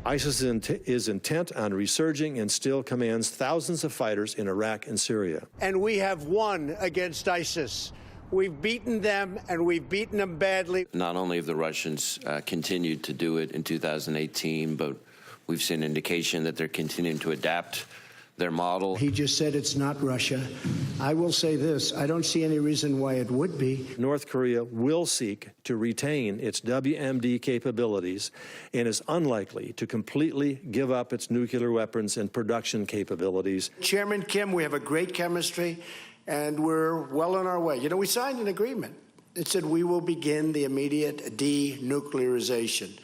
ISIS is intent on resurging and still commands thousands of fighters in Iraq and Syria. And we have won against ISIS. We've beaten them, and we've beaten them badly. Not only have the Russians continued to do it in 2018, but we've seen indication that they're continuing to adapt their model. He just said it's not Russia. I will say this, I don't see any reason why it would be. North Korea will seek to retain its WMD capabilities and is unlikely to completely give up its nuclear weapons and production capabilities. Chairman Kim, we have a great chemistry, and we're well on our way. You know, we signed an agreement that said we will begin the immediate denuclearization.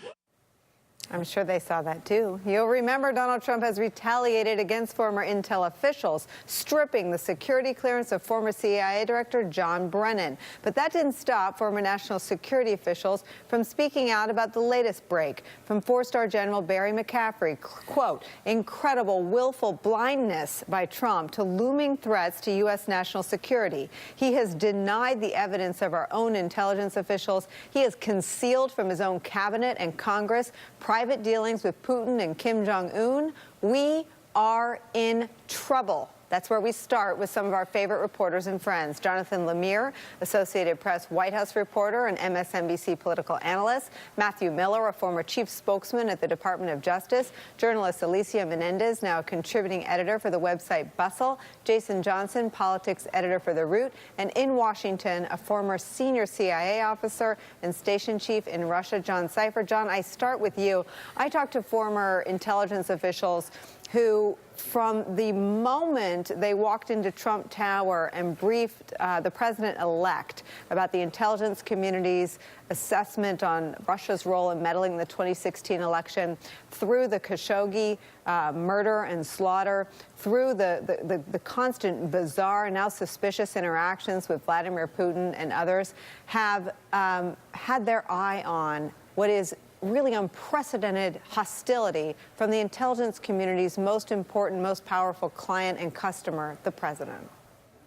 I'm sure they saw that, too. You'll remember Donald Trump has retaliated against former Intel officials, stripping the security clearance of former CIA Director John Brennan. But that didn't stop former national security officials from speaking out about the latest break from four-star General Barry McCaffrey. Quote, incredible, willful blindness by Trump to looming threats to U.S. national security. He has denied the evidence of our own intelligence officials. He has concealed from his own cabinet and Congress private dealings with Putin and Kim Jong-un. We are in trouble. That's where we start with some of our favorite reporters and friends. Jonathan Lemire, Associated Press White House reporter and MSNBC political analyst. Matthew Miller, a former chief spokesman at the Department of Justice. Journalist Alicia Melendez, now a contributing editor for the website Bustle. Jason Johnson, politics editor for The Root. And in Washington, a former senior CIA officer and station chief in Russia, John Sipher. John, I start with you. I talked to former intelligence officials who, from the moment they walked into Trump Tower and briefed the president-elect about the intelligence community's assessment on Russia's role in meddling in the 2016 election, through the Khashoggi murder and slaughter, through the constant bizarre and now suspicious interactions with Vladimir Putin and others, have had their eye on what is really unprecedented hostility from the intelligence community's most important, most powerful client and customer, the president.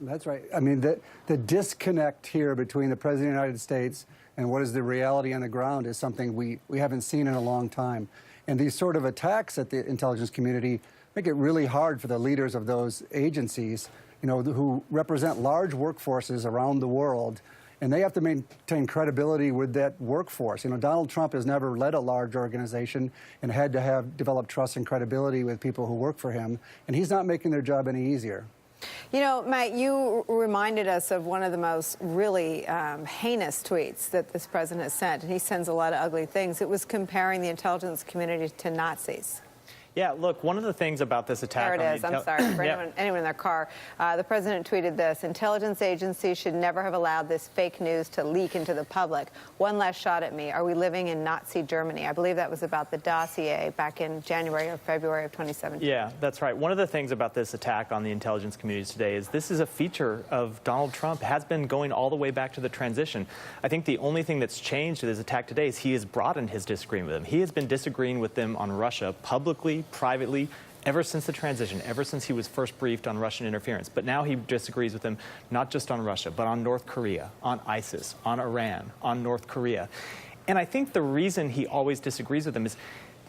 That's right. I mean, the disconnect here between the president of the United States and what is the reality on the ground is something we haven't seen in a long time. And these sort of attacks at the intelligence community make it really hard for the leaders of those agencies, you know, who represent large workforces around the world. And they have to maintain credibility with that workforce. You know, Donald Trump has never led a large organization and had to have developed trust and credibility with people who work for him. And he's not making their job any easier. You know, Matt, you reminded us of one of the most really heinous tweets that this president has sent. And he sends a lot of ugly things. It was comparing the intelligence community to Nazis. Yeah, look, one of the things about this attack... There it is. I'm sorry. For anyone in their car. The president tweeted this: intelligence agencies should never have allowed this fake news to leak into the public. One last shot at me. Are we living in Nazi Germany? I believe that was about the dossier back in January or February of 2017. Yeah, that's right. One of the things about this attack on the intelligence communities today is this is a feature of Donald Trump. It has been going all the way back to the transition. I think the only thing that's changed with his attack today is he has broadened his disagreement with them. He has been disagreeing with them on Russia publicly, privately, ever since the transition, ever since he was first briefed on Russian interference. But now he disagrees with them not just on Russia, but on North Korea, on ISIS, on Iran, on North Korea. And I think the reason he always disagrees with them is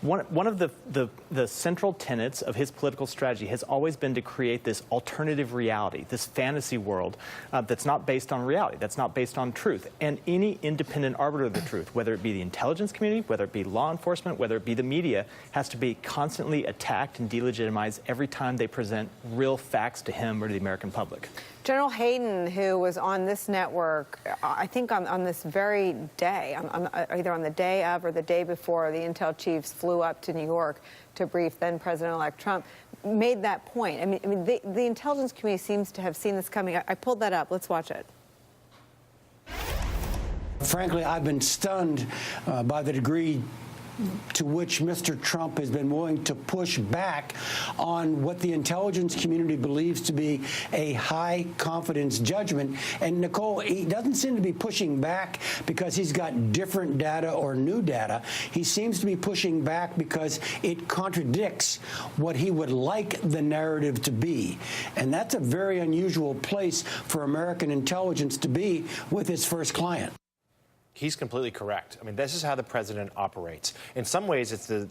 one of the central tenets of his political strategy has always been to create this alternative reality, this fantasy world that's not based on reality, that's not based on truth. And any independent arbiter of the truth, whether it be the intelligence community, whether it be law enforcement, whether it be the media, has to be constantly attacked and delegitimized every time they present real facts to him or to the American public. General Hayden, who was on this network, I think on this very day, either on the day of or the day before the intel chiefs flew up to New York to brief then-President-elect Trump, made that point. I mean, the intelligence community seems to have seen this coming. I pulled that up. Let's watch it. Frankly, I've been stunned by the degree to which Mr. Trump has been willing to push back on what the intelligence community believes to be a high confidence judgment. And Nicolle, he doesn't seem to be pushing back because he's got different data or new data. He seems to be pushing back because it contradicts what he would like the narrative to be. And that's a very unusual place for American intelligence to be with his first client. He's completely correct. I mean, this is how the president operates. In some ways, it's the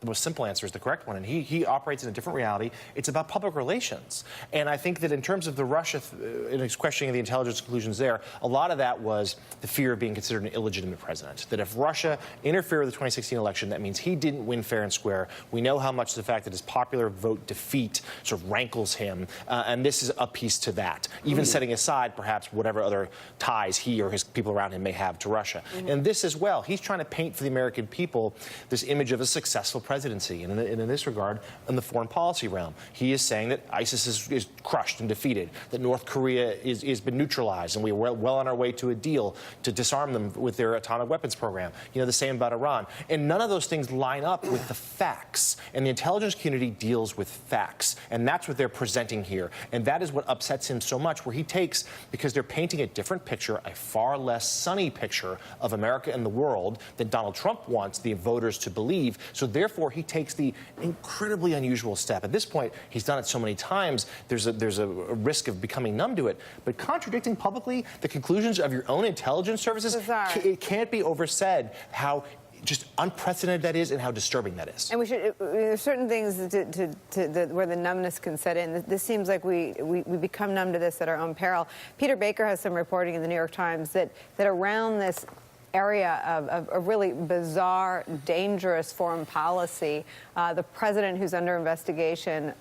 the most simple answer is the correct one, and he operates in a different reality. It's about public relations. And I think that in terms of the Russia, in his questioning of the intelligence conclusions there, a lot of that was the fear of being considered an illegitimate president. That if Russia interfered with the 2016 election, that means he didn't win fair and square. We know how much the fact that his popular vote defeat sort of rankles him, and this is a piece to that, even setting aside perhaps whatever other ties he or his people around him may have to Russia. And this as well, he's trying to paint for the American people this image of a successful presidency, and in this regard, in the foreign policy realm, he is saying that ISIS is crushed and defeated, that North Korea has been neutralized, and we are well on our way to a deal to disarm them with their atomic weapons program. You know, the same about Iran. And none of those things line up with the facts, and the intelligence community deals with facts, and that's what they're presenting here, and that is what upsets him so much, where he takes, because they're painting a different picture, a far less sunny picture of America and the world than Donald Trump wants the voters to believe, so therefore he takes the incredibly unusual step. At this point, he's done it so many times, there's a risk of becoming numb to it. But contradicting publicly the conclusions of your own intelligence services, it can't be oversaid how just unprecedented that is and how disturbing that is. And we should, there's certain things where the numbness can set in. This seems like we become numb to this at our own peril. Peter Baker has some reporting in the New York Times that around this area of really bizarre, dangerous foreign policy, the president, who's under investigation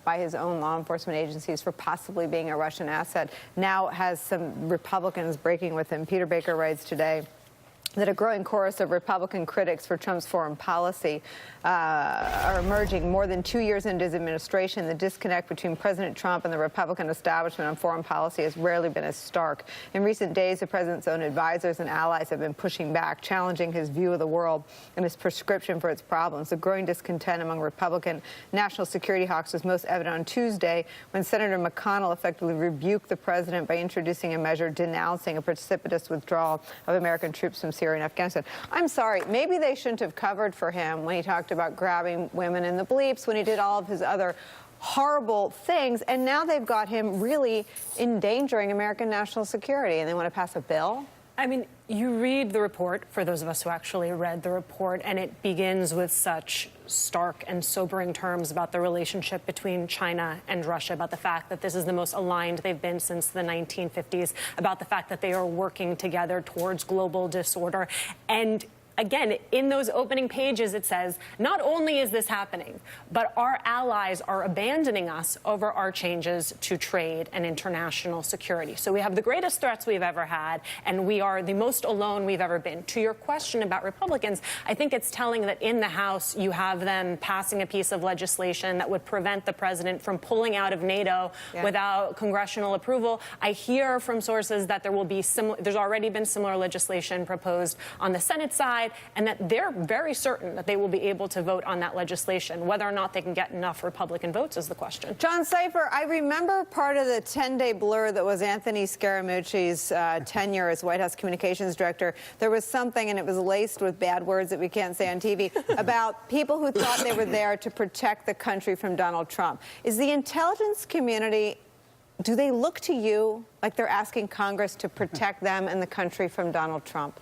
by his own law enforcement agencies for possibly being a Russian asset, now has some Republicans breaking with him. Peter Baker writes today that a growing chorus of Republican critics for Trump's foreign policy are emerging. More than 2 years into his administration, the disconnect between President Trump and the Republican establishment on foreign policy has rarely been as stark. In recent days, the president's own advisors and allies have been pushing back, challenging his view of the world and his prescription for its problems. The growing discontent among Republican national security hawks was most evident on Tuesday when Senator McConnell effectively rebuked the president by introducing a measure denouncing a precipitous withdrawal of American troops from Syria and Afghanistan. I'm sorry, maybe they shouldn't have covered for him when he talked about grabbing women in the bleeps, when he did all of his other horrible things, and now they've got him really endangering American national security, and they want to pass a bill? I mean, you read the report, for those of us who actually read the report, and it begins with such stark and sobering terms about the relationship between China and Russia, about the fact that this is the most aligned they've been since the 1950s, about the fact that they are working together towards global disorder. And again, in those opening pages, it says, not only is this happening, but our allies are abandoning us over our changes to trade and international security. So we have the greatest threats we've ever had, and we are the most alone we've ever been. To your question about Republicans, I think it's telling that in the House, you have them passing a piece of legislation that would prevent the president from pulling out of NATO without congressional approval. I hear from sources that there will be there's already been similar legislation proposed on the Senate side, and that they're very certain that they will be able to vote on that legislation. Whether or not they can get enough Republican votes is the question. John Sipher, I remember part of the 10-day blur that was Anthony Scaramucci's tenure as White House communications director. There was something, and it was laced with bad words that we can't say on TV, about people who thought they were there to protect the country from Donald Trump. Is the intelligence community, do they look to you like they're asking Congress to protect them and the country from Donald Trump?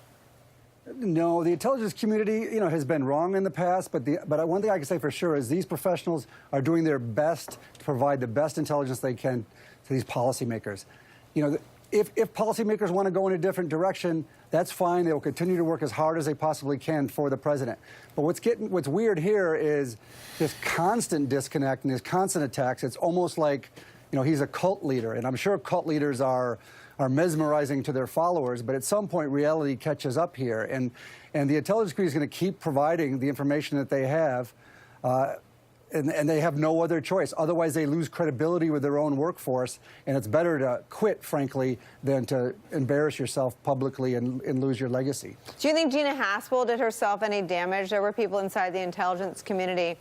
No, the intelligence community, has been wrong in the past, but one thing I can say for sure is these professionals are doing their best to provide the best intelligence they can to these policymakers. If policymakers want to go in a different direction, that's fine. They will continue to work as hard as they possibly can for the president. But what's weird here is this constant disconnect and these constant attacks. It's almost like, he's a cult leader, and I'm sure cult leaders are mesmerizing to their followers, but at some point reality catches up here, and the intelligence community is going to keep providing the information that they have, and they have no other choice. Otherwise, they lose credibility with their own workforce, and it's better to quit, frankly, than to embarrass yourself publicly and lose your legacy. Do you think Gina Haspel did herself any damage? There were people inside the intelligence community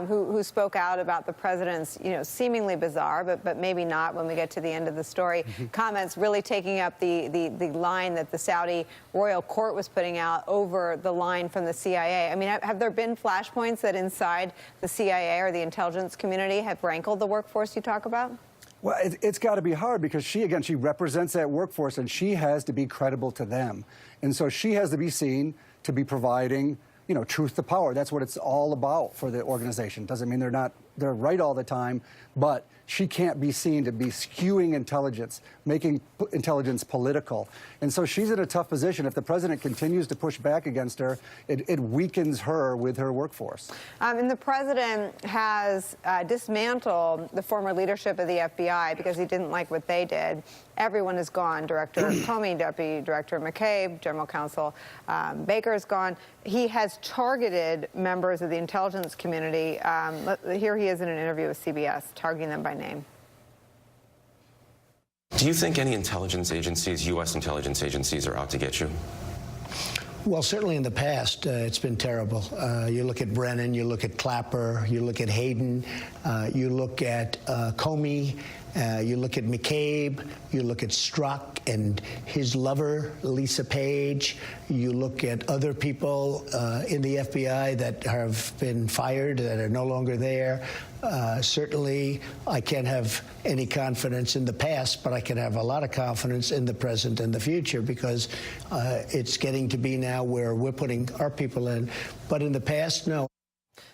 who spoke out about the president's, seemingly bizarre, but maybe not when we get to the end of the story, comments really taking up the line that the Saudi royal court was putting out over the line from the CIA. I mean, have there been flashpoints that inside the CIA or the intelligence community have rankled the workforce you talk about? Well, it's got to be hard because she represents that workforce, and she has to be credible to them. And so she has to be seen to be providing you know, truth to power. That's what it's all about for the organization. Doesn't mean they're right all the time, but she can't be seen to be skewing intelligence, making intelligence political. And so she's in a tough position. If the president continues to push back against her, it weakens her with her workforce. And the president has dismantled the former leadership of the FBI because he didn't like what they did. Everyone is gone. Director Comey, Deputy Director McCabe, General Counsel Baker is gone. He has targeted members of the intelligence community. Here he is in an interview with CBS, targeting them by name. Do you think any intelligence agencies, U.S. intelligence agencies, are out to get you? Well, certainly in the past, it's been terrible. You look at Brennan, you look at Clapper, you look at Hayden, you look at Comey, you look at McCabe, you look at Strzok and his lover, Lisa Page. You look at other people in the FBI that have been fired, that are no longer there. Certainly, I can't have any confidence in the past, but I can have a lot of confidence in the present and the future, because it's getting to be now where we're putting our people in. But in the past, no.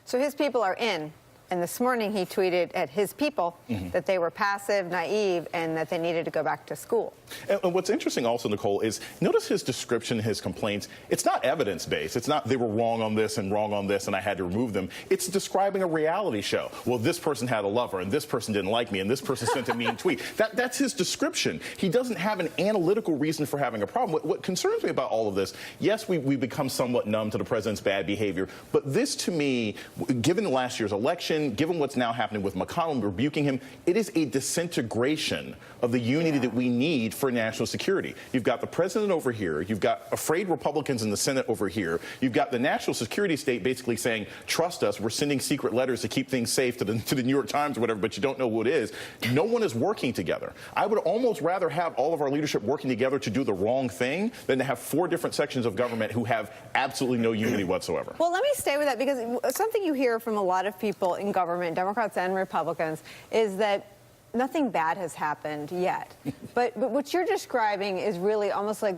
So his people are in. And this morning he tweeted at his people that they were passive, naive, and that they needed to go back to school. And what's interesting also, Nicolle, is notice his description, his complaints. It's not evidence-based. It's not they were wrong on this and I had to remove them. It's describing a reality show. Well, this person had a lover, and this person didn't like me, and this person sent a mean tweet. That's his description. He doesn't have an analytical reason for having a problem. What concerns me about all of this, yes, we become somewhat numb to the president's bad behavior, but this, to me, given last year's election, given what's now happening with McConnell rebuking him, it is a disintegration of the unity that we need for national security. You've got the president over here. You've got afraid Republicans in the Senate over here. You've got the national security state basically saying, trust us, we're sending secret letters to keep things safe to the New York Times or whatever, but you don't know who it is. No one is working together. I would almost rather have all of our leadership working together to do the wrong thing than to have 4 different sections of government who have absolutely no unity whatsoever. Well, let me stay with that, because something you hear from a lot of people in government, Democrats and Republicans, is that nothing bad has happened yet. But what you're describing is really almost like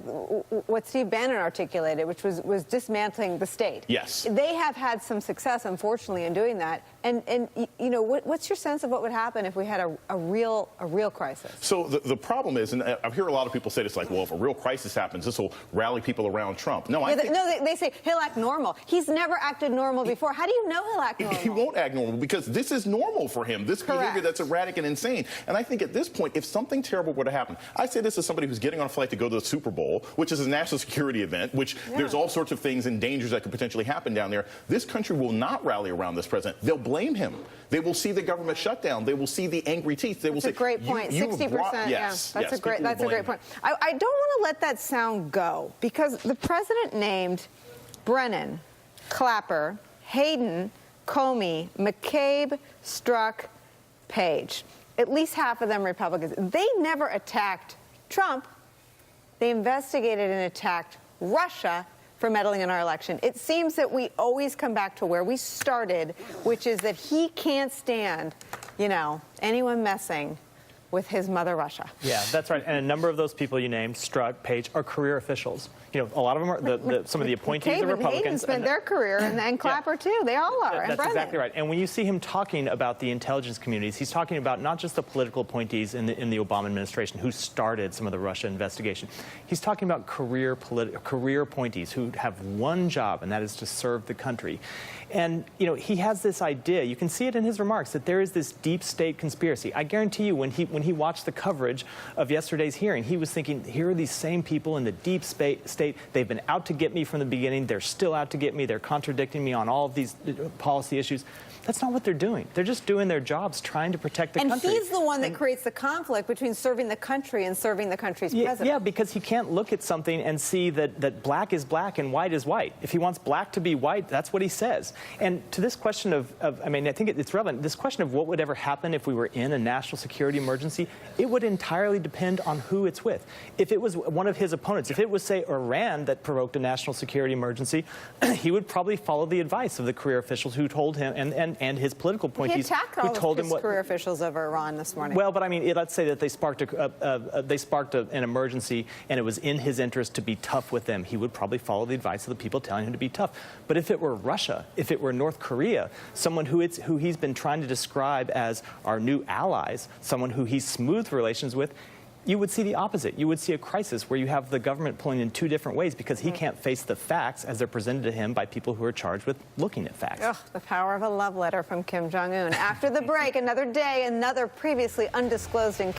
what Steve Bannon articulated, which was dismantling the state. Yes. They have had some success, unfortunately, in doing that. And you know, what's your sense of what would happen if we had a real crisis? So the problem is, and I hear a lot of people say this, like, well, if a real crisis happens, this will rally people around Trump. No, they say he'll act normal. He's never acted normal before. How do you know he'll act normal? He won't act normal because this is normal for him. This behavior that's erratic and insane. And I think at this point, if something terrible were to happen, I say this as somebody who's getting on a flight to go to the Super Bowl, which is a national security event, which there's all sorts of things and dangers that could potentially happen down there. This country will not rally around this president. They'll blame him. They will see the government shutdown. They will see the angry teeth. They will say, that's a great point. 60%. Yes, that's a great point. I don't want to let that sound go, because the president named Brennan, Clapper, Hayden, Comey, McCabe, Strzok, Page. At least half of them Republicans. They never attacked Trump. They investigated and attacked Russia for meddling in our election. It seems that we always come back to where we started, which is that he can't stand, you know, anyone messing with his mother Russia. Yeah, that's right. And a number of those people you named, Strzok, Page, are career officials. You know, a lot of them are some of the appointees of Republicans. Hayden spent their career, and Clapper too. They all are. That's exactly right. And when you see him talking about the intelligence communities, he's talking about not just the political appointees in the Obama administration who started some of the Russia investigation. He's talking about career appointees who have one job, and that is to serve the country. And, you know, he has this idea, you can see it in his remarks, that there is this deep state conspiracy. I guarantee you, when he watched the coverage of yesterday's hearing, he was thinking, here are these same people in the deep state. They've been out to get me from the beginning. They're still out to get me. They're contradicting me on all of these policy issues. That's not what they're doing. They're just doing their jobs, trying to protect the country. And he's the one that creates the conflict between serving the country and serving the country's president. Yeah, because he can't look at something and see that black is black and white is white. If he wants black to be white, that's what he says. And to this question of I mean, I think it's relevant, this question of what would ever happen if we were in a national security emergency emergency, it would entirely depend on who it's with. If it was one of his opponents, if it was, say, Iran that provoked a national security emergency, he would probably follow the advice of the career officials who told him, and his political appointees He attacked who all told of him his what career officials over Iran this morning. Well, but I mean, let's say that they sparked an emergency, and it was in his interest to be tough with them. He would probably follow the advice of the people telling him to be tough. But if it were Russia, if it were North Korea, someone who he's been trying to describe as our new allies, someone who he's smoothed relations with, you would see the opposite. You would see a crisis where you have the government pulling in two different ways because he can't face the facts as they're presented to him by people who are charged with looking at facts. Ugh, the power of a love letter from Kim Jong-un. After the break, another day, another previously undisclosed encounter.